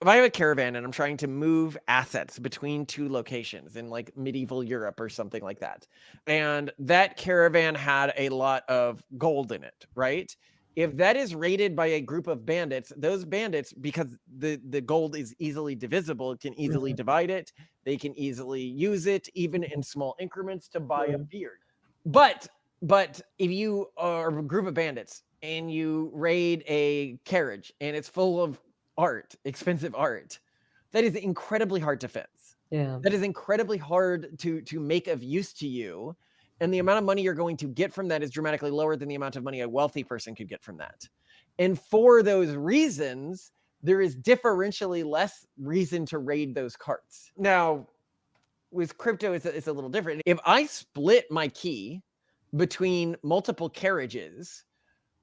if I have a caravan and I'm trying to move assets between two locations in like medieval Europe or something like that, and that caravan had a lot of gold in it, right? If that is raided by a group of bandits, those bandits, because the gold is easily divisible, can easily divide it. They can easily use it, even in small increments, to buy a beard. But if you are a group of bandits and you raid a carriage and it's full of art, expensive art, that is incredibly hard to fence. Yeah. That is incredibly hard to make of use to you. And the amount of money you're going to get from that is dramatically lower than the amount of money a wealthy person could get from that. And for those reasons, there is differentially less reason to raid those carts. Now, with crypto, it's a little different. If I split my key between multiple carriages,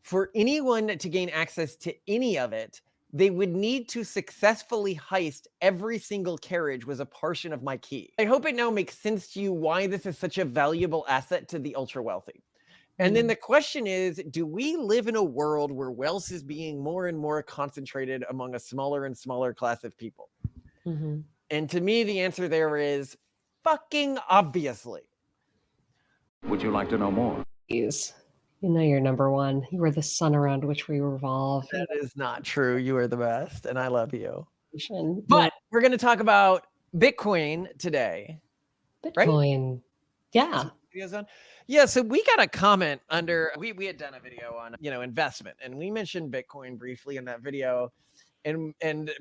for anyone to gain access to any of it, they would need to successfully heist every single carriage was a portion of my key. I hope it now makes sense to you why this is such a valuable asset to the ultra wealthy. And then the question is, do we live in a world where wealth is being more and more concentrated among a smaller and smaller class of people? And to me, the answer there is fucking obviously. Would you like to know more? Please. You know you're number one. You are the sun around which we revolve. That is not true. You are the best, and I love you. But But we're going to talk about Bitcoin today. Bitcoin. Right? Yeah. Yeah, so we got a comment under we had done a video on, investment, and we mentioned Bitcoin briefly in that video. And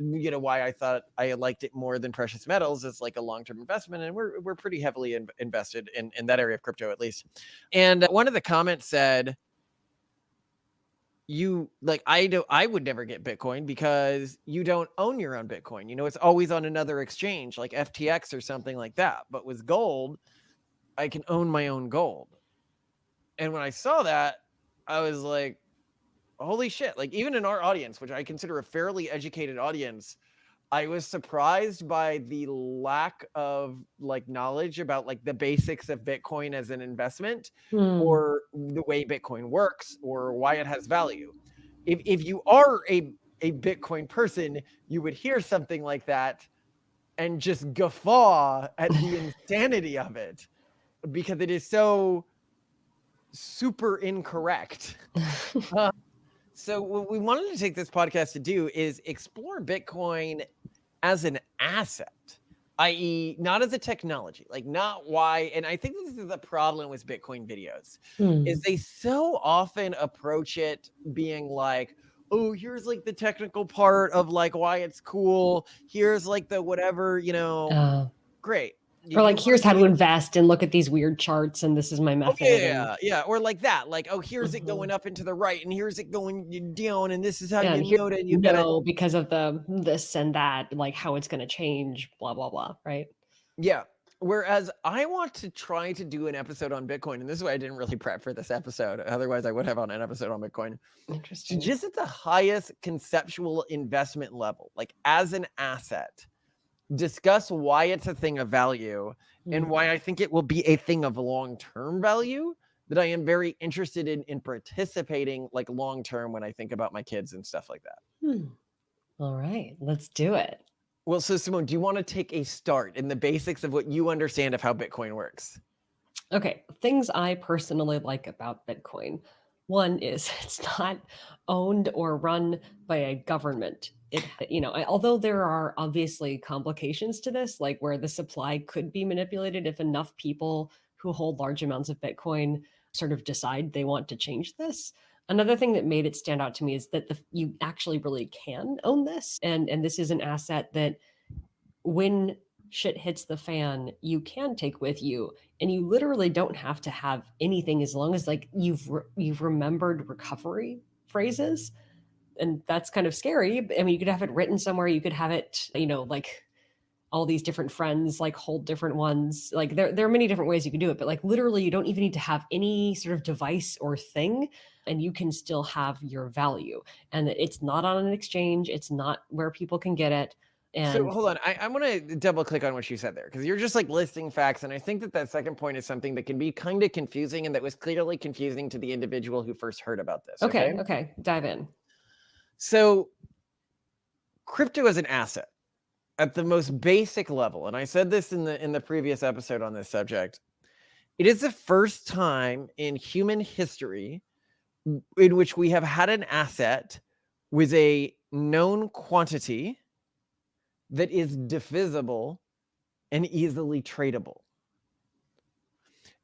why I thought I liked it more than precious metals as like a long-term investment, and we're pretty heavily invested in that area of crypto, at least. And one of the comments said, I would never get Bitcoin because you don't own your own Bitcoin. It's always on another exchange like FTX or something like that. But with gold, I can own my own gold. And when I saw that, I was like, holy shit. Like, even in our audience, which I consider a fairly educated audience, I was surprised by the lack of knowledge about the basics of Bitcoin as an investment or the way Bitcoin works or why it has value. If you are a Bitcoin person, you would hear something like that and just guffaw at the insanity of it because it is so super incorrect. So what we wanted to take this podcast to do is explore Bitcoin as an asset, i.e. not as a technology, not why. And I think this is the problem with Bitcoin videos is they so often approach it being like, oh, here's the technical part of why it's cool. Here's the whatever, great. Or here's how to invest and look at these weird charts and this is my method. Yeah. Or that. Oh, here's it going up and to the right and here's it going down and this is how you know it. And you know because of the this and that, how it's going to change, blah, blah, blah, right? Yeah. Whereas I want to try to do an episode on Bitcoin, and this is why I didn't really prep for this episode. Otherwise, I would have on an episode on Bitcoin. Interesting. Just at the highest conceptual investment level, as an asset, discuss why it's a thing of value and why I think it will be a thing of long-term value that I am very interested in participating long-term when I think about my kids and stuff like that. All right, let's do it. Well, so Simone, do you want to take a start in the basics of what you understand of how Bitcoin works? Okay, things I personally like about Bitcoin. One is it's not owned or run by a government. Although there are obviously complications to this, where the supply could be manipulated if enough people who hold large amounts of Bitcoin sort of decide they want to change this. Another thing that made it stand out to me is that you actually really can own this. And this is an asset that when shit hits the fan, you can take with you, and you literally don't have to have anything as long as you've remembered recovery phrases. And that's kind of scary. I mean, you could have it written somewhere. You could have it, all these different friends hold different ones. There are many different ways you can do it, but literally you don't even need to have any sort of device or thing, and you can still have your value. And it's not on an exchange. It's not where people can get it. And so hold on, I want to double click on what you said there, because you're just listing facts, and I think that second point is something that can be kind of confusing, and that was clearly confusing to the individual who first heard about this. Okay, dive in. So crypto is an asset at the most basic level. And I said this in the previous episode on this subject. It is the first time in human history in which we have had an asset with a known quantity that is divisible and easily tradable.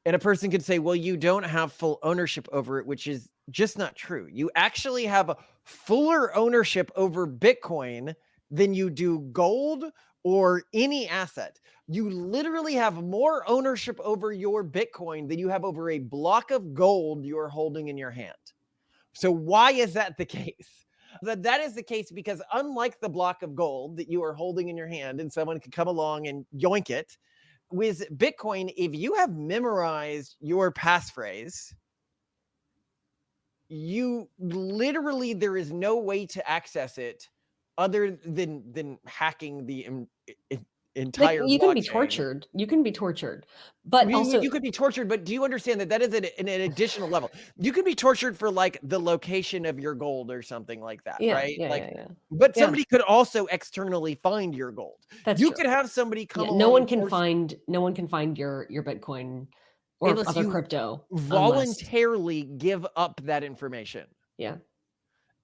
And a person could say, well, you don't have full ownership over it, which is just not true. You actually have a fuller ownership over Bitcoin than you do gold or any asset. You literally have more ownership over your Bitcoin than you have over a block of gold you're holding in your hand. So why is that the case? That is the case because unlike the block of gold that you are holding in your hand and someone could come along and yoink it, with Bitcoin, if you have memorized your passphrase, you literally, there is no way to access it other than hacking the entire you can be blockchain. tortured. You can be tortured, but also You could be tortured. But do you understand that is an additional level? You can be tortured for like the location of your gold or something like that, right? Yeah. But Yeah. somebody could also externally find your gold. That's You true. could have somebody come along. No one can find your Bitcoin or unless other you crypto voluntarily give up that information. Yeah.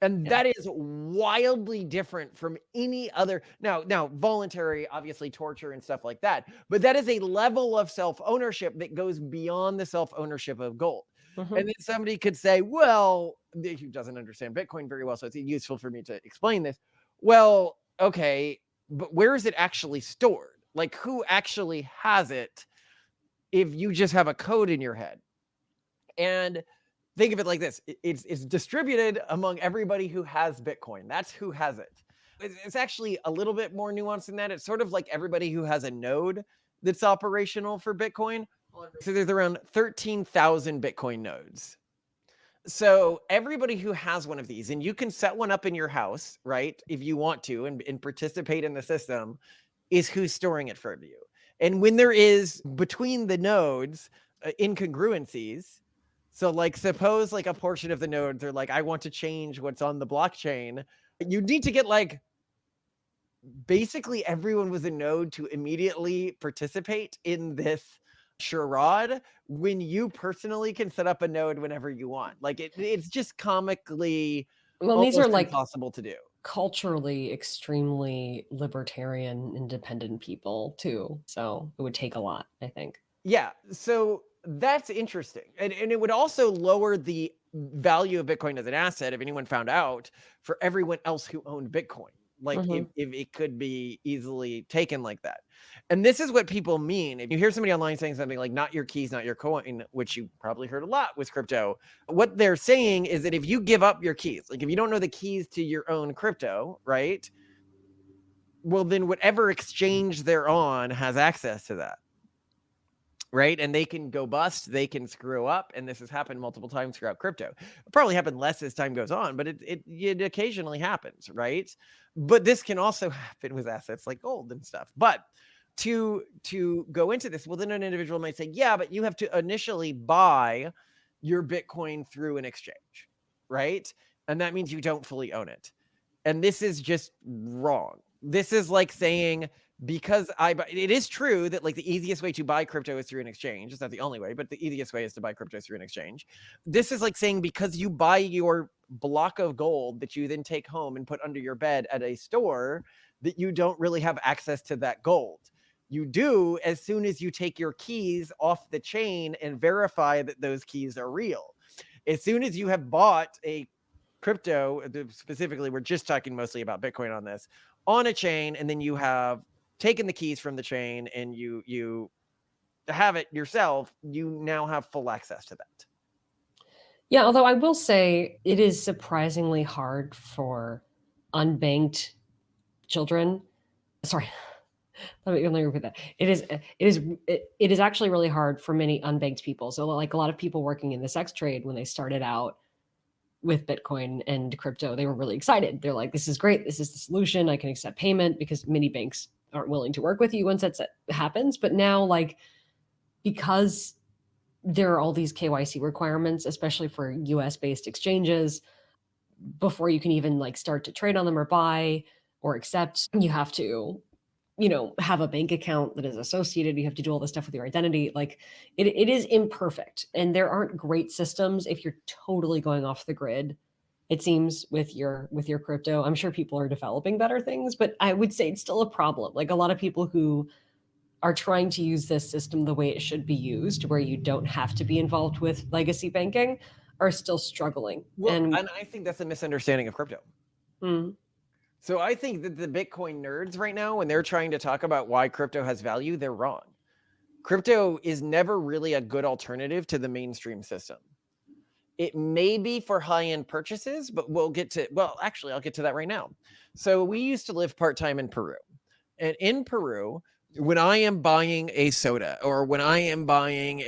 And that is wildly different from any other. Now, voluntary, obviously, torture and stuff like that. But that is a level of self-ownership that goes beyond the self-ownership of gold. Mm-hmm. And then somebody could say, well, who doesn't understand Bitcoin very well, so it's useful for me to explain this. Well, okay, but where is it actually stored? Like, who actually has it if you just have a code in your head? And think of it like this. It's distributed among everybody who has Bitcoin. That's who has it. It's actually a little bit more nuanced than that. It's sort of like everybody who has a node that's operational for Bitcoin. So there's around 13,000 Bitcoin nodes. So everybody who has one of these, and you can set one up in your house, right, if you want to, and participate in the system, is who's storing it for you. And when there is between the nodes incongruencies, so like suppose like a portion of the nodes are like, I want to change what's on the blockchain. You need to get like basically everyone with a node to immediately participate in this charade when you personally can set up a node whenever you want. Like it's just comically these are like impossible to do. Culturally extremely libertarian, independent people too. So it would take a lot, I think. Yeah. So that's interesting. And it would also lower the value of Bitcoin as an asset if anyone found out for everyone else who owned Bitcoin. Like if it could be easily taken like that. And this is what people mean. If you hear somebody online saying something like not your keys, not your coin, which you probably heard a lot with crypto, what they're saying is that if you give up your keys, like if you don't know the keys to your own crypto, right? Well, then whatever exchange they're on has access to that. Right. And they can go bust, they can screw up. And this has happened multiple times throughout crypto. It probably happened less as time goes on, but it occasionally happens. Right. But this can also happen with assets like gold and stuff. But to go into this, well, then an individual might say, yeah, but you have to initially buy your Bitcoin through an exchange. Right. And that means you don't fully own it. And this is just wrong. This is like saying, because it is true that like the easiest way to buy crypto is through an exchange. It's not the only way, but the easiest way is to buy crypto through an exchange. This is like saying because you buy your block of gold that you then take home and put under your bed at a store, that you don't really have access to that gold. You do as soon as you take your keys off the chain and verify that those keys are real. As soon as you have bought a crypto, specifically, we're just talking mostly about Bitcoin on this, on a chain, and then you have taken the keys from the chain and you have it yourself, you now have full access to that. Yeah, although I will say it is surprisingly hard for unbanked children. Sorry, let me repeat that. It is actually really hard for many unbanked people. So like a lot of people working in the sex trade, when they started out with Bitcoin and crypto, they were really excited. They're like, this is great. This is the solution. I can accept payment, because many banks aren't willing to work with you once that happens. But now, like, because there are all these KYC requirements, especially for US based exchanges, before you can even like start to trade on them or buy, or accept. You have to, have a bank account that is associated. You have to do all this stuff with your identity. Like it is imperfect. And there aren't great systems if you're totally going off the grid. It seems with your crypto. I'm sure people are developing better things, but I would say it's still a problem. Like a lot of people who are trying to use this system the way it should be used, where you don't have to be involved with legacy banking, are still struggling. Well, And and I think that's a misunderstanding of crypto. mm, So I think that the Bitcoin nerds right now, when they're trying to talk about why crypto has value, they're wrong. Crypto is never really a good alternative to the mainstream system. It may be for high-end purchases, but I'll get to that right now. So we used to live part-time in Peru. And in Peru, when I am buying a soda or when I am buying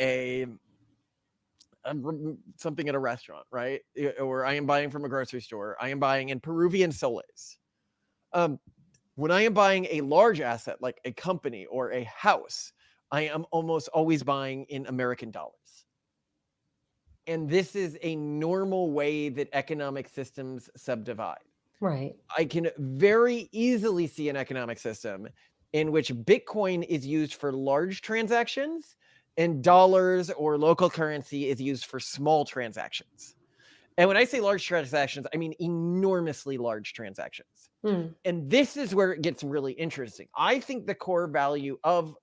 something at a restaurant, right? Or I am buying from a grocery store, I am buying in Peruvian soles. When I am buying a large asset like a company or a house, I am almost always buying in American dollars. And this is a normal way that economic systems subdivide. right. I can very easily see an economic system in which Bitcoin is used for large transactions and dollars or local currency is used for small transactions. And when I say large transactions, I mean enormously large transactions. Mm, And this is where it gets really interesting. I think the core value of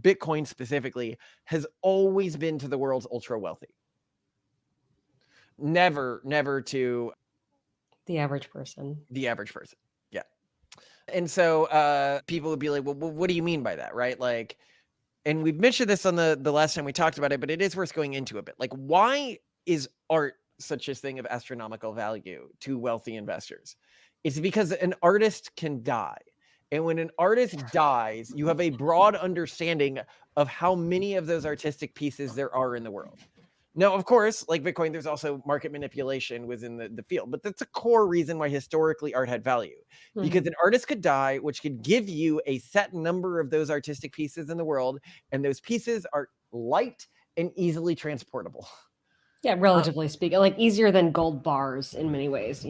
Bitcoin specifically has always been to the world's ultra wealthy. Never to the average person. the average person. Yeah. And so people would be like, well, what do you mean by that? Right. Like, and we've mentioned this on the last time we talked about it, but it is worth going into a bit. Like, why is art such a thing of astronomical value to wealthy investors? It's because an artist can die. And when an artist dies, you have a broad understanding of how many of those artistic pieces there are in the world. Now, of course, like Bitcoin, there's also market manipulation within the field, but that's a core reason why historically art had value. Because Mhm. an artist could die, which could give you a set number of those artistic pieces in the world, and those pieces are light and easily transportable. Yeah, relatively speaking, like easier than gold bars in many ways,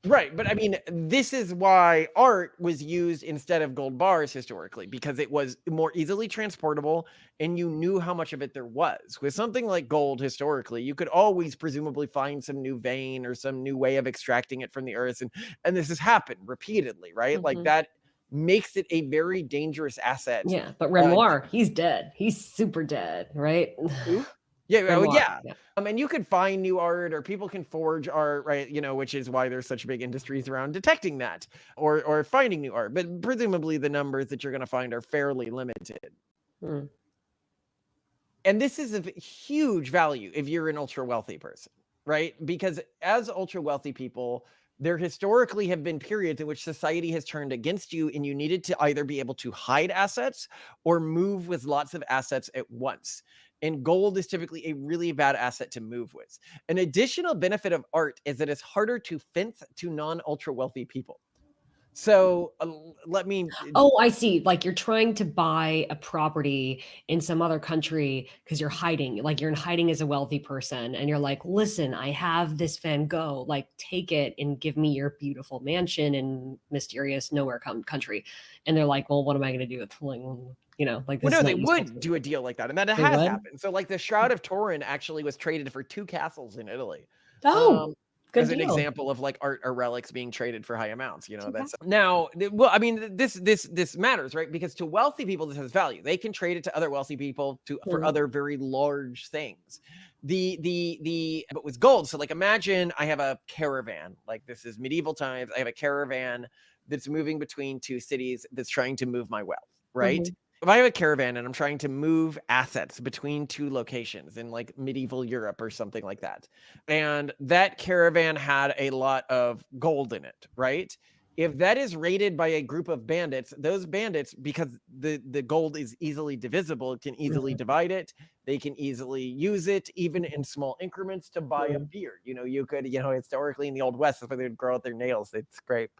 Right, but I mean, this is why art was used instead of gold bars historically, because it was more easily transportable and you knew how much of it there was. With something like gold historically, you could always presumably find some new vein or some new way of extracting it from the earth, and this has happened repeatedly, right? Like Mhm. that makes it a very dangerous asset. Yeah, but Uh, Renoir, he's dead. He's super dead, right? Who? Yeah, oh Renoir. yeah. Yeah. And you could find new art or people can forge art, right? Which is why there's such big industries around detecting that or finding new art. But presumably the numbers that you're going to find are fairly limited. Mm. And this is of huge value if you're an ultra wealthy person, right? Because as ultra wealthy people, there historically have been periods in which society has turned against you and you needed to either be able to hide assets or move with lots of assets at once. And gold is typically a really bad asset to move with. An additional benefit of art is that it's harder to fence to non ultra wealthy people. So let me Oh, I see. Like you're trying to buy a property in some other country because you're hiding. Like you're hiding as a wealthy person, and you're like, "Listen, I have this Van Gogh. Like, take it and give me your beautiful mansion in mysterious nowhere country." And they're like, "Well, what am I going to do with like, like Well, this is no, they not useful to would me." do a deal like that, and that They has would. happened. So, like, the Shroud of Turin actually was traded for 2 castles in Italy, Oh, um, good as an deal. example of, like, art or relics being traded for high amounts, Okay. that's now, well, I mean, this matters, right? Because to wealthy people, this has value. They can trade it to other wealthy people for Mhm. other very large things. But with gold, so, like, imagine I have a caravan, like, this is medieval times. I have a caravan that's moving between 2 cities that's trying to move my wealth, right? Mhm. If I have a caravan and I'm trying to move assets between 2 locations in like medieval Europe or something like that, and that caravan had a lot of gold in it, right? If that is raided by a group of bandits, those bandits, because the gold is easily divisible, can easily Mhm. divide it. They can easily use it, even in small increments, to buy a Mhm. beer. You could, historically in the Old West, that's where they'd grow out their nails. They'd scrape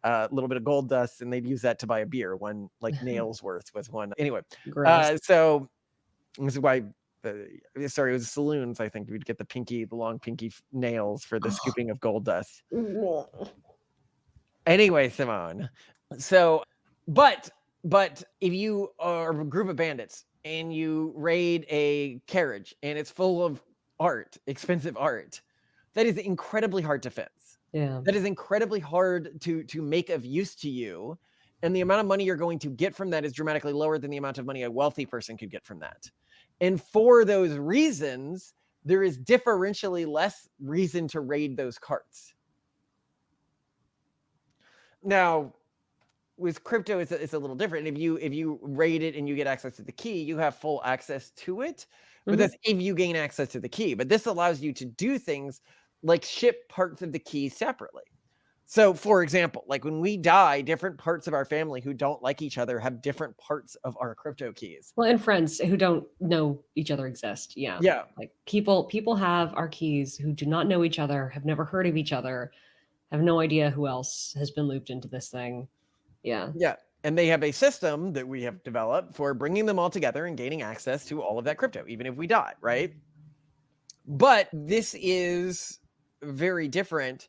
a little bit of gold dust and they'd use that to buy a beer, one like nails worth with one. Anyway, Gross. so this is why it was saloons. I think we'd get the long pinky nails for the scooping of gold dust. Anyway, Simone. So, but if you are a group of bandits and you raid a carriage and it's full of art, expensive art, that is incredibly hard to fence. Yeah. That is incredibly hard to make of use to you, and the amount of money you're going to get from that is dramatically lower than the amount of money a wealthy person could get from that. And for those reasons, there is differentially less reason to raid those carts. Now, with crypto, it's a little different. If you raid it and you get access to the key, you have full access to it. But that's if you gain access to the key. But this allows you to do things like ship parts of the key separately. So, for example, like when we die, different parts of our family who don't like each other have different parts of our crypto keys. Well, and friends who don't know each other exist. Yeah. Yeah. Like people have our keys who do not know each other, have never heard of each other, have no idea who else has been looped into this thing. Yeah. Yeah. And they have a system that we have developed for bringing them all together and gaining access to all of that crypto, even if we die, right? But this is very different.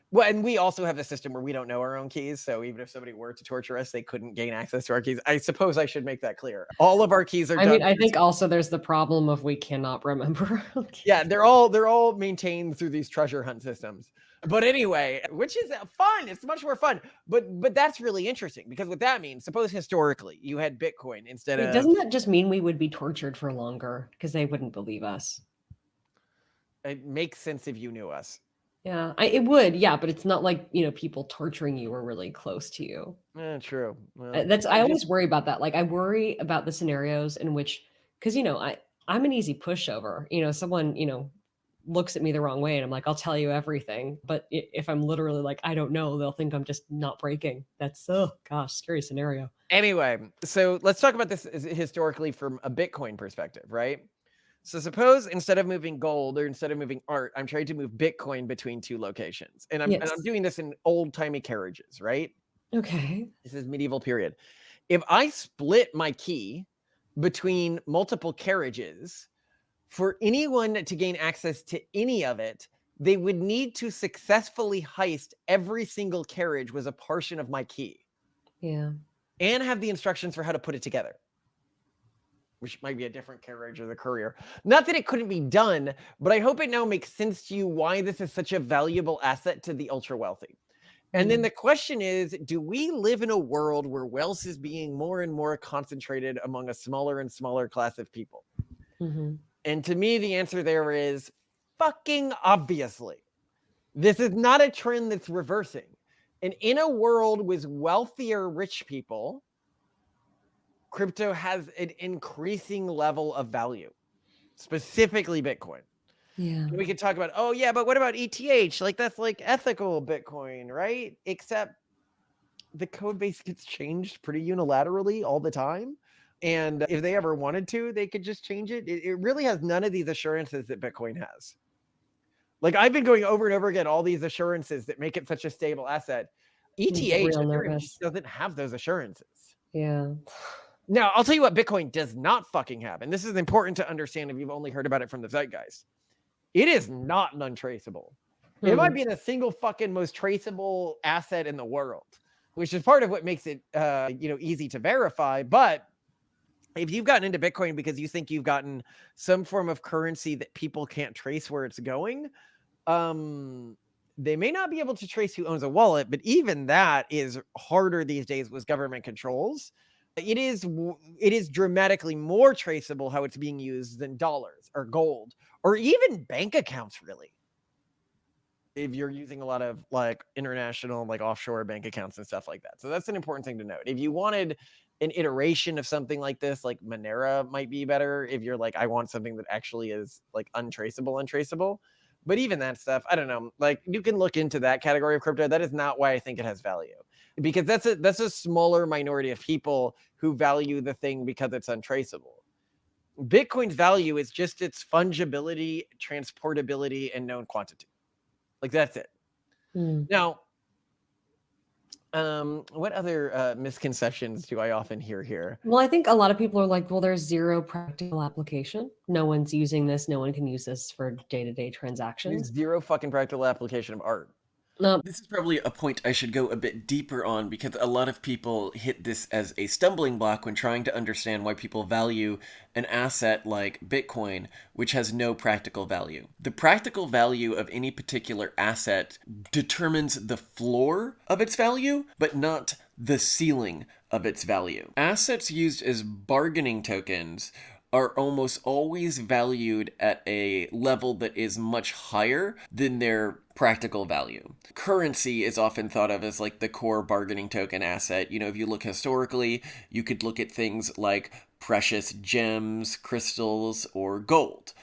Well, and we also have a system where we don't know our own keys. So even if somebody were to torture us, they couldn't gain access to our keys. I suppose I should make that clear. All of our keys are I mean, done. I think also there's the problem of we cannot remember. Yeah, they're all maintained through these treasure hunt systems. But anyway, which is fun. It's much more fun. But that's really interesting because what that means, suppose historically you had Bitcoin instead Wait, of. doesn't that just mean we would be tortured for longer because they wouldn't believe us? It makes sense if you knew us. Yeah, it would. Yeah, but it's not like, people torturing you or really close to you. True. Well, I always worry about that. Like I worry about the scenarios in which, because I'm an easy pushover. Someone looks at me the wrong way, and I'm like, I'll tell you everything. But if I'm literally like, I don't know, they'll think I'm just not breaking. That's scary scenario. Anyway, so let's talk about this historically from a Bitcoin perspective, right? So suppose instead of moving gold or instead of moving art, I'm trying to move Bitcoin between two locations. And I'm doing this in old-timey carriages, right? Okay. This is medieval period. If I split my key between multiple carriages, for anyone to gain access to any of it, they would need to successfully heist every single carriage was a portion of my key. Yeah. And have the instructions for how to put it together, which might be a different carriage or the courier. Not that it couldn't be done, but I hope it now makes sense to you why this is such a valuable asset to the ultra wealthy. And then the question is, do we live in a world where wealth is being more and more concentrated among a smaller and smaller class of people? And to me, the answer there is fucking obviously. This is not a trend that's reversing. And in a world with wealthier rich people, crypto has an increasing level of value, specifically Bitcoin. Yeah. And we could talk about, oh yeah, but what about ETH? Like that's like ethical Bitcoin, right? Except the code base gets changed pretty unilaterally all the time. And if they ever wanted to, they could just change it. It really has none of these assurances that Bitcoin has. Like I've been going over and over again, all these assurances that make it such a stable asset. ETH doesn't have those assurances. Yeah. Now, I'll tell you what Bitcoin does not fucking have. And this is important to understand if you've only heard about it from the zeitgeist. It is not untraceable. It might be the single fucking most traceable asset in the world, which is part of what makes it, easy to verify. But if you've gotten into Bitcoin because you think you've gotten some form of currency that people can't trace where it's going, they may not be able to trace who owns a wallet, but even that is harder these days with government controls. It is dramatically more traceable how it's being used than dollars or gold or even bank accounts, really. If you're using a lot of like international, like offshore bank accounts and stuff like that. So that's an important thing to note. If you wanted an iteration of something like this, like Monero might be better. If you're like, I want something that actually is like untraceable. But even that stuff, I don't know. Like you can look into that category of crypto. That is not why I think it has value, because that's a smaller minority of people who value the thing because it's untraceable. Bitcoin's value is just its fungibility, transportability, and known quantity. Like that's it. Now, what other misconceptions do I often hear here? Well, I think a lot of people are like, well, there's zero practical application. No one's using this. No one can use this for day-to-day There's transactions. zero fucking practical application of art. No, This is probably a point I should go a bit deeper on because a lot of people hit this as a stumbling block when trying to understand why people value an asset like Bitcoin, which has no practical value. The practical value of any particular asset determines the floor of its value, but not the ceiling of its value. Assets used as bargaining tokens are almost always valued at a level that is much higher than their practical value. Currency is often thought of as like the core bargaining token asset. You know, if you look historically, you could look at things like precious gems, crystals, or gold.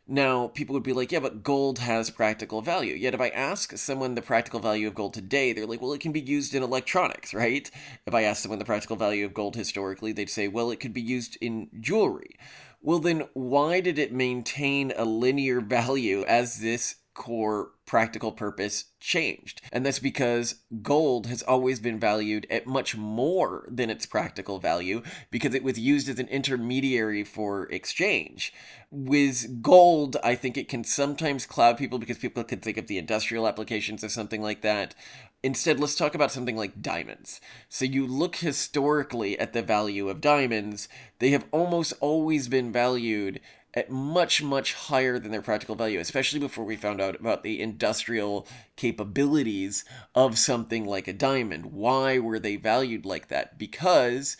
Now, people would be like, yeah, but gold has practical value. Yet, if I ask someone the practical value of gold today, they're like, well, it can be used in electronics, right? If I ask someone the practical value of gold historically, they'd say, well, it could be used in jewelry. Well, then why did it maintain a linear value as this core practical purpose changed? And that's because gold has always been valued at much more than its practical value because it was used as an intermediary for exchange. With gold, I think it can sometimes cloud people because people can think of the industrial applications or something like that. Instead, let's talk about something like diamonds. So you look historically at the value of diamonds, they have almost always been valued at much, much higher than their practical value, especially before we found out about the industrial capabilities of something like a diamond. Why were they valued like that? Because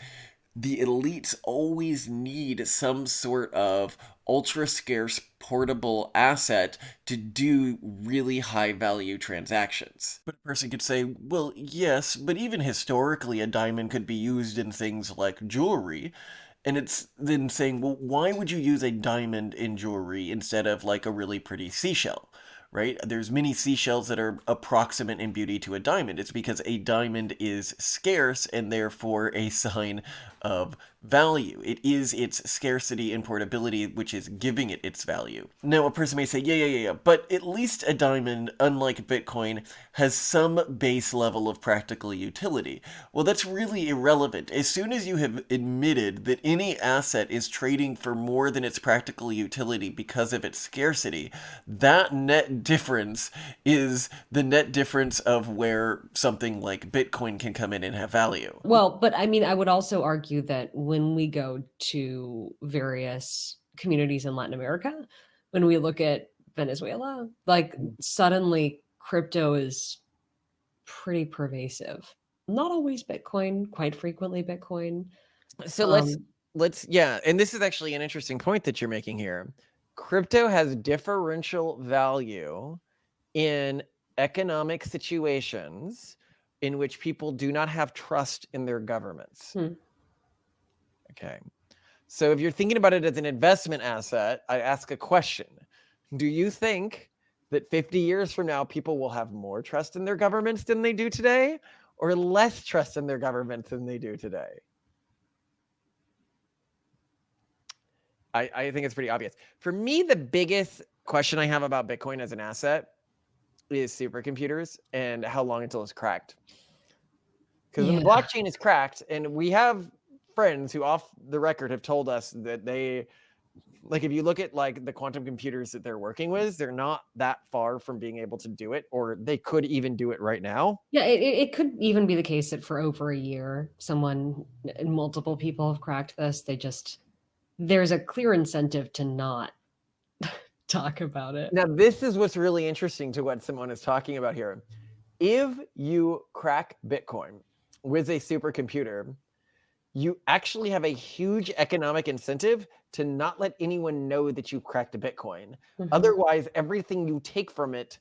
the elites always need some sort of ultra scarce portable asset to do really high value transactions. But a person could say, well, yes, but even historically, a diamond could be used in things like jewelry. And it's then saying, well, why would you use a diamond in jewelry instead of like a really pretty seashell? Right? There's many seashells that are approximate in beauty to a diamond. It's because a diamond is scarce and therefore a sign of value. It is its scarcity and portability which is giving it its value. Now, a person may say, yeah, but at least a diamond, unlike Bitcoin, has some base level of practical utility. Well, that's really irrelevant. As soon as you have admitted that any asset is trading for more than its practical utility because of its scarcity, that net difference is the net difference of where something like Bitcoin can come in and have value. well, but I mean, I would also argue that when we go to various communities in Latin America, when we look at Venezuela, like suddenly crypto is pretty pervasive. Not always Bitcoin, quite frequently Bitcoin. So Um, yeah, and this is actually an interesting point that you're making here. Crypto has differential value in economic situations in which people do not have trust in their governments. Hmm. Okay. So if you're thinking about it as an investment asset, I ask a question. Do you think that 50 years from now, people will have more trust in their governments than they do today, or less trust in their governments than they do today? I think it's pretty obvious. For me, the biggest question I have about Bitcoin as an asset is supercomputers and how long until it's cracked. Because when the Yeah. blockchain is cracked, and we have friends who off the record have told us that they, like, if you look at like the quantum computers that they're working with, they're not that far from being able to do it, or they could even do it right now. Yeah, it could even be the case that for over a year, multiple people have cracked this. There's a clear incentive to not talk about it. Now, this is what's really interesting to what Simone is talking about here. If you crack Bitcoin with a supercomputer, you actually have a huge economic incentive to not let anyone know that you cracked a Bitcoin. Mhm. Otherwise, everything you take from it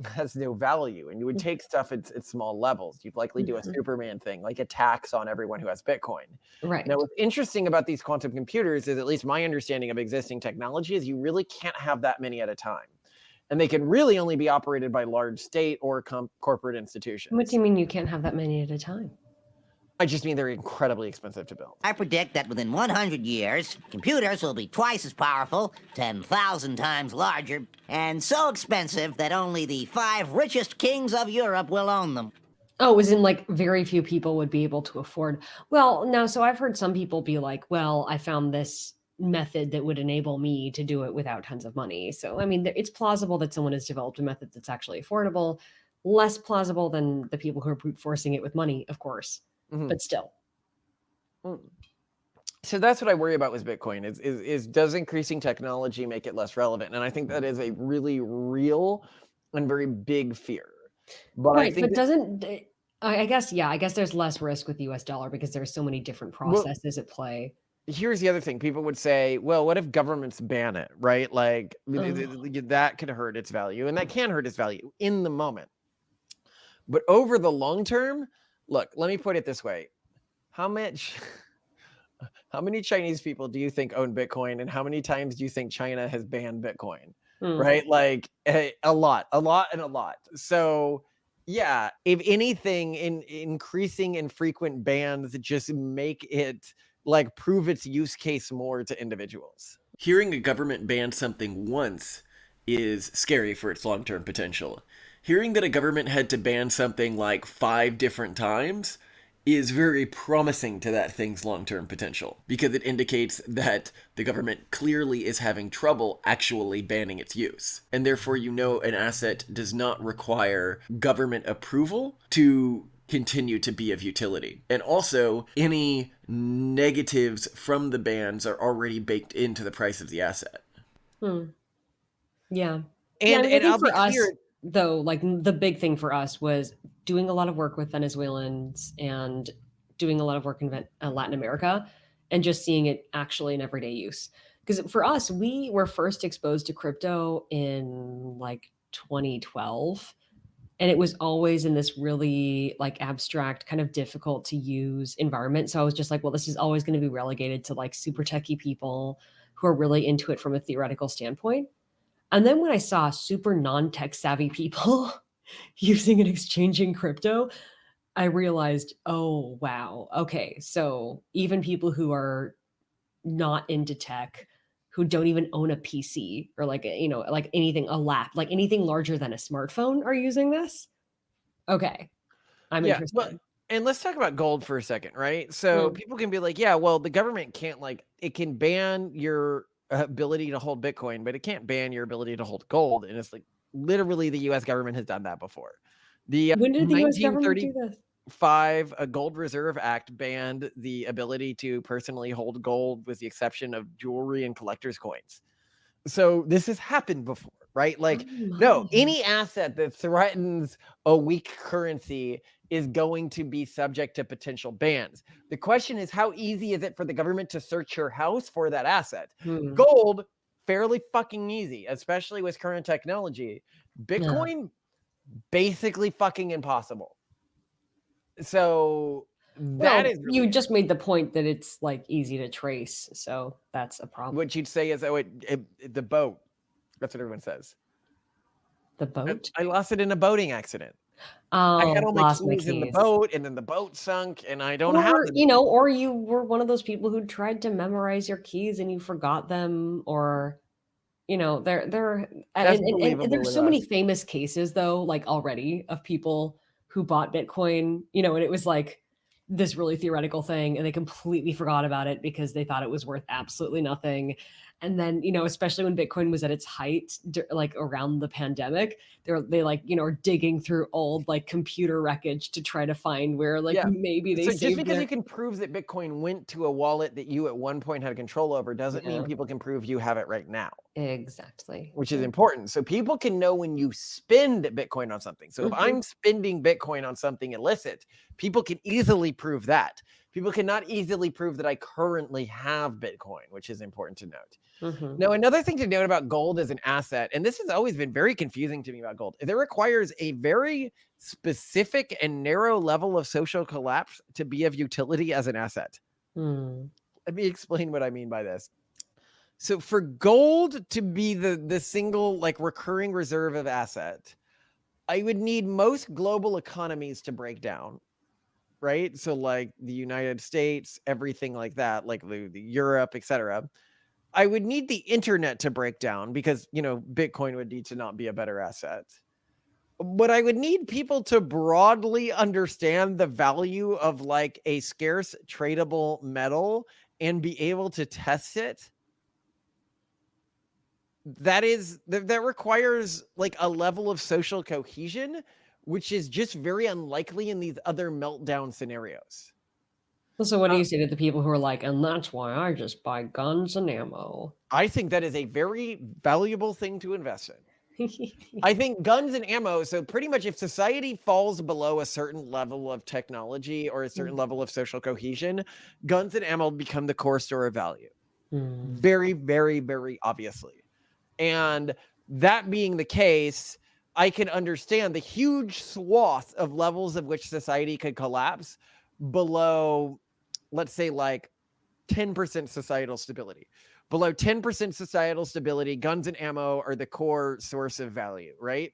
has no value, and you would Mhm. take stuff at small levels. You'd likely do a Mhm. Superman thing, like a tax on everyone who has Bitcoin. Right. Now, what's interesting about these quantum computers is, at least my understanding of existing technology, is you really can't have that many at a time. And they can really only be operated by large state or corporate What institutions. do you mean you can't have that many at a time? I just mean they're incredibly expensive to build. I predict that within 100 years, computers will be twice as powerful, 10,000 times larger, and so expensive that only the 5 richest kings of Europe will own them. Oh, as in like very few people would be able to afford. Well, no, so I've heard some people be like, well, I found this method that would enable me to do it without tons of money. So, I mean, it's plausible that someone has developed a method that's actually affordable. less plausible than the people who are brute forcing it with money, of course, but still. So that's what I worry about with Bitcoin is does increasing technology make it less relevant? And I think that is a really real and very big fear. But I Right, think but that, doesn't I guess I guess there's less risk with the US dollar because there's so many different well, processes at play. here's the other thing. People would say, well, what if governments ban it, right? Like that could hurt its value, and that can hurt its value in the moment. But over the long term, look, let me put it this way. How many Chinese people do you think own Bitcoin, and how many times do you think China has banned Bitcoin? Right? Like a lot, and a lot. So yeah, if anything, in increasing and frequent bans just make it like prove its use case more to individuals. Hearing a government ban something once is scary for its long-term potential. Hearing that a government had to ban something like 5 different times is very promising to that thing's long-term potential, because it indicates that the government clearly is having trouble actually banning its use. And therefore, you know, an asset does not require government approval to continue to be of utility. And also, any negatives from the bans are already baked into the price of the asset. Yeah. And I think I'll be for us, clear, though, like the big thing for us was doing a lot of work with Venezuelans and doing a lot of work in Latin America and just seeing it actually in everyday use. Because for us, we were first exposed to crypto in like 2012. And it was always in this really like abstract, kind of difficult to use environment. So I was just like, well, this is always going to be relegated to like super techie people who are really into it from a theoretical standpoint. And then when I saw super non-tech savvy people using and exchanging crypto, I realized, oh, wow. Okay. So even people who are not into tech, who don't even own a PC or like, like anything, a lap, like anything larger than a smartphone are using this. Okay. I'm yeah, but interested. and let's talk about gold for a second, right? So people can be like, yeah, well, the government can't it can ban your ability to hold Bitcoin, but it can't ban your ability to hold gold. And it's like literally the US government has done that before. The When did the US government do 1935 this? Gold Reserve Act banned the ability to personally hold gold with the exception of jewelry and collector's coins. So this has happened before, right? Like, no, any asset that threatens a weak currency is going to be subject to potential bans. The question is, how easy is it for the government to search your house for that asset? Gold, fairly fucking easy, especially with current technology. Bitcoin, basically fucking impossible. So that is really you just made the point that it's like easy to trace, so that's a problem. what you'd say is, oh, the boat. That's what everyone says. The boat? I lost it in a boating accident. Oh, I had all my lost my keys in the keys. boat, and then the boat sunk, and I don't have Or, them. or you were one of those people who tried to memorize your keys and you forgot them, or there That's and believable there's with so many us. famous cases though, like already of people who bought Bitcoin, and it was like this really theoretical thing and they completely forgot about it because they thought it was worth absolutely nothing. And then, especially when Bitcoin was at its height, like around the pandemic, they like, are digging through old like computer wreckage to try to find where like Yeah. maybe they So just saved because their. you can prove that Bitcoin went to a wallet that you at one point had control over doesn't mean Yeah, people can prove you have it right now, exactly. which is important. So people can know when you spend Bitcoin on something. So if I'm spending Bitcoin on something illicit, people can easily prove that. People cannot easily prove that I currently have Bitcoin, which is important to note. Now, another thing to note about gold as an asset, and this has always been very confusing to me about gold, is it requires a very specific and narrow level of social collapse to be of utility as an asset. Let me explain what I mean by this. So for gold to be the single like recurring reserve of asset, I would need most global economies to break down, right? So like the United States, everything like that, like the Europe, etc. I would need the internet to break down because, Bitcoin would need to not be a better asset. But I would need people to broadly understand the value of like a scarce tradable metal and be able to test it. That requires like a level of social cohesion, which is just very unlikely in these other meltdown scenarios. So what do you say to the people who are like, and that's why I just buy guns and ammo? I think that is a very valuable thing to invest in. I think guns and ammo, so pretty much if society falls below a certain level of technology or a certain level of social cohesion, guns and ammo become the core store of value. Very, very, very obviously. And that being the case, I can understand the huge swath of levels of which society could collapse below, let's say, like 10% societal stability. Below 10% societal stability, guns and ammo are the core source of value, right?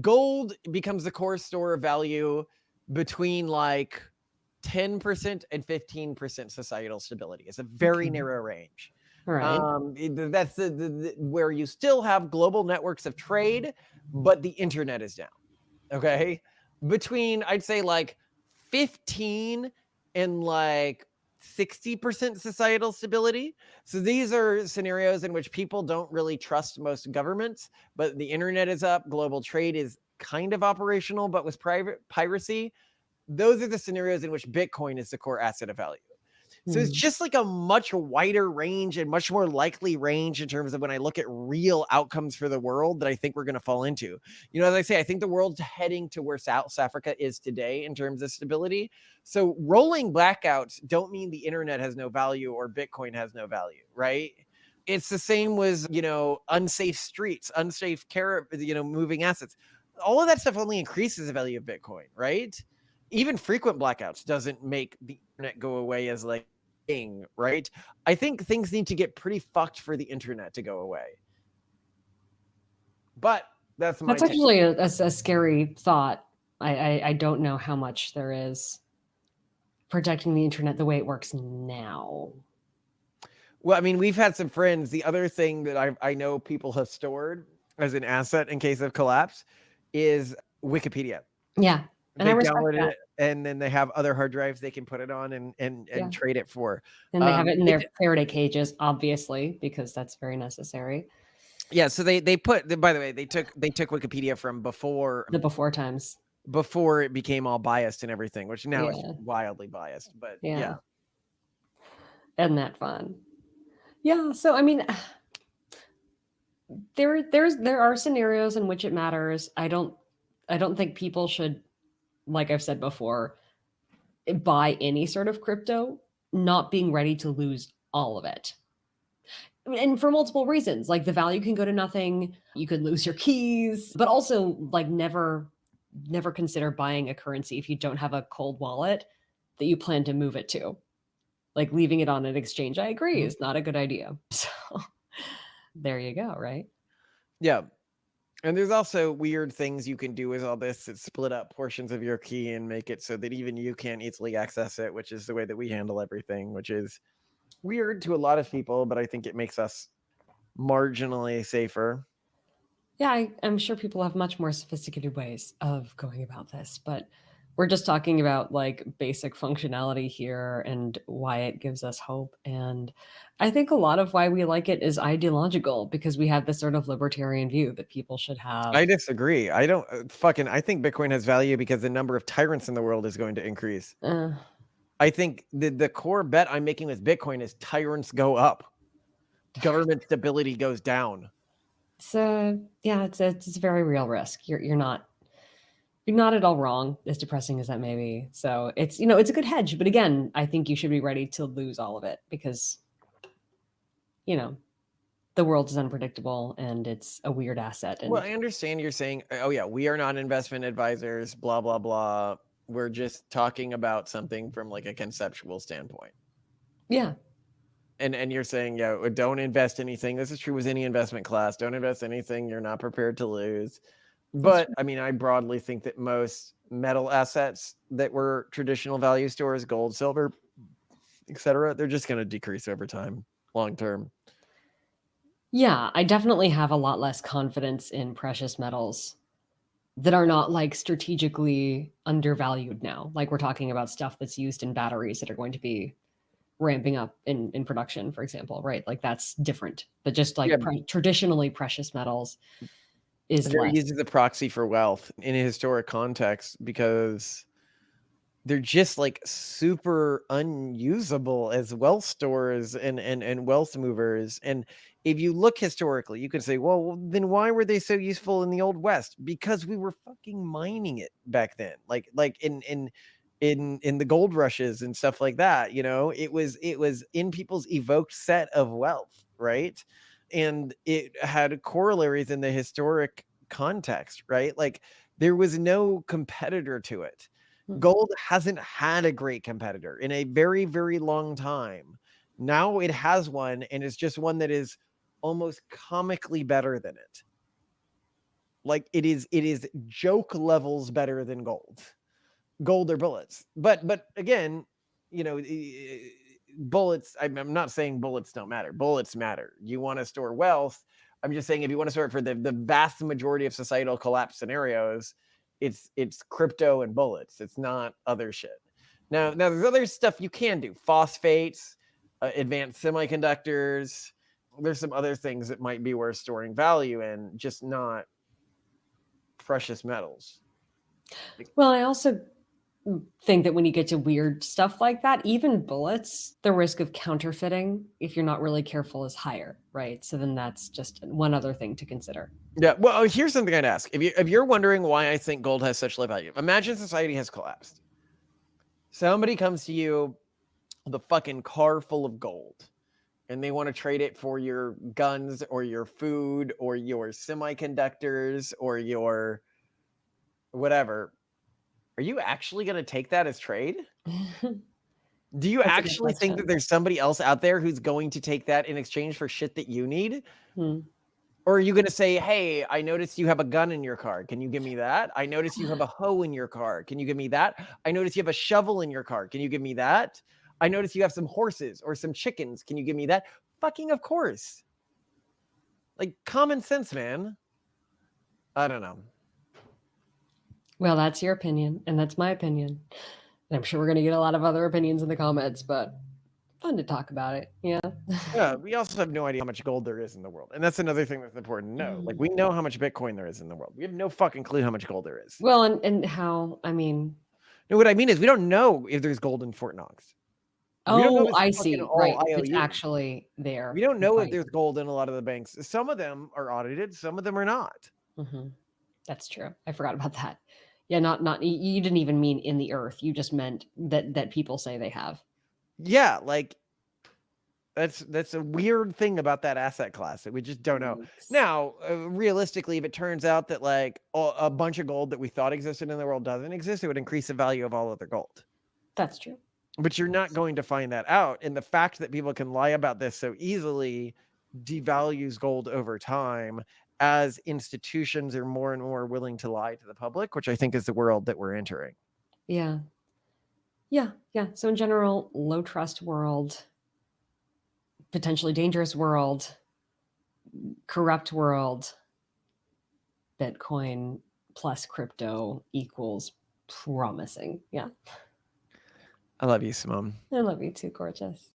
Gold becomes the core store of value between like 10% and 15% societal stability. It's a very narrow range. All right. That's where you still have global networks of trade, but the internet is down. Okay. Between, I'd say, like 15 and like 60% societal stability. So these are scenarios in which people don't really trust most governments, but the internet is up, global trade is kind of operational, but with private piracy. Those are the scenarios in which Bitcoin is the core asset of value. So it's just like a much wider range and much more likely range in terms of when I look at real outcomes for the world that I think we're going to fall into. You know, as I say, I think the world's heading to where South Africa is today in terms of stability. So rolling blackouts don't mean the internet has no value or Bitcoin has no value, right? It's the same with, you know, unsafe streets, unsafe care, you know, moving assets. All of that stuff only increases the value of Bitcoin, right? Even frequent blackouts doesn't make the internet go away as like thing, right? I think things need to get pretty fucked for the internet to go away. But that's my That's actually a scary thought. I don't know how much there is protecting the internet the way it works now. Well, I mean, we've had some friends. The other thing that I know people have stored as an asset in case of collapse is Wikipedia. Yeah. And I They respect download that. it, and then they have other hard drives they can put it on and Yeah. trade it for. And they have it in their Faraday cages, obviously, because that's very necessary. Yeah, so they put, by the way, they took Wikipedia from before The before times. before it became all biased and everything, which now is Yeah. wildly biased. But Yeah. yeah. Isn't that fun? Yeah. So I mean, there are scenarios in which it matters. I don't think people should, like I've said before, buy any sort of crypto, not being ready to lose all of it. And for multiple reasons, like the value can go to nothing, you could lose your keys, but also like never consider buying a currency if you don't have a cold wallet that you plan to move it to. Like leaving it on an exchange, I agree, is not a good idea. So there you go, right? Yeah. And there's also weird things you can do with all this that split up portions of your key and make it so that even you can't easily access it, which is the way that we handle everything, which is weird to a lot of people, but I think it makes us marginally safer. Yeah, I'm sure people have much more sophisticated ways of going about this, but we're just talking about like basic functionality here and why it gives us hope. And I think a lot of why we like it is ideological because we have this sort of libertarian view that people should have. I disagree. I don't I think Bitcoin has value because the number of tyrants in the world is going to increase. I think the core bet I'm making with Bitcoin is tyrants go up, government stability goes down. So yeah, it's a very real risk. You're not at all wrong, as depressing as that may be. So it's, you know, it's a good hedge. But again, I think you should be ready to lose all of it because, you know, the world is unpredictable and it's a weird asset. And Well, I understand you're saying, oh yeah, we are not investment advisors, blah, blah, blah. We're just talking about something from like a conceptual standpoint. yeah. And you're saying, yeah, don't invest anything. This is true with any investment class. Don't invest anything you're not prepared to lose. But I mean, I broadly think that most metal assets that were traditional value stores, gold, silver, etc., they're just going to decrease over time, long term. Yeah, I definitely have a lot less confidence in precious metals that are not like strategically undervalued now. Like we're talking about stuff that's used in batteries that are going to be ramping up in production, for example, right? Like that's different. But just like Yeah. traditionally precious metals, is They're less. used as a proxy for wealth in a historic context because they're just like super unusable as wealth stores and wealth movers. And if you look historically, you could say, well, then why were they so useful in the Old West? Because we were fucking mining it back then, like in the gold rushes and stuff like that. You know, it was in people's evoked set of wealth, right? And it had corollaries in the historic context, right? Like there was no competitor to it. Hmm. Gold hasn't had a great competitor in a very, very long time. Now it has one, and it's just one that is almost comically better than it. Like it is joke levels better than gold or bullets. But again, you know, bullets. I'm not saying bullets don't matter. Bullets matter. You want to store wealth. I'm just saying if you want to store it for the vast majority of societal collapse scenarios, it's crypto and bullets. It's not other shit. Now there's other stuff you can do. Phosphates, advanced semiconductors. There's some other things that might be worth storing value in, just not precious metals. Well, I also think that when you get to weird stuff like that, even bullets, the risk of counterfeiting, if you're not really careful, is higher, right? So then that's just one other thing to consider. Yeah. Well, here's something I'd ask. If you're wondering why I think gold has such low value, imagine society has collapsed. Somebody comes to you with a fucking car full of gold, and they want to trade it for your guns or your food or your semiconductors or your whatever. Are you actually going to take that as trade? Do you That's a good actually think that question. there's somebody else out there who's going to take that in exchange for shit that you need? Hmm. Or are you going to say, hey, I noticed you have a gun in your car. Can you give me that? I noticed you have a hoe in your car. Can you give me that? I noticed you have a shovel in your car. Can you give me that? I noticed you have some horses or some chickens. Can you give me that? Fucking of course. Like common sense, man. I don't know. Well, that's your opinion, and that's my opinion. And I'm sure we're going to get a lot of other opinions in the comments, but fun to talk about it. Yeah. Yeah, we also have no idea how much gold there is in the world. And that's another thing that's important to know. Like we know how much Bitcoin there is in the world. We have no fucking clue how much gold there is. Well, and how, I mean, No, what I mean is we don't know if there's gold in Fort Knox. We don't know oh, if it's I fucking see. all Right. If it's IOU. actually there. We don't know if Right. there's gold in a lot of the banks. Some of them are audited, some of them are not. Hmm. That's true. I forgot about that. Yeah, not you didn't even mean in the earth. You just meant that people say they have. Yeah, like that's a weird thing about that asset class that we just don't know. Now, realistically, if it turns out that like a bunch of gold that we thought existed in the world doesn't exist, it would increase the value of all other gold. That's true. But you're not going to find that out. And the fact that people can lie about this so easily devalues gold over time as institutions are more and more willing to lie to the public, which I think is the world that we're entering. Yeah. Yeah. Yeah. So in general, low trust world, potentially dangerous world, corrupt world, Bitcoin plus crypto equals promising. Yeah. I love you, Simone. I love you too, gorgeous.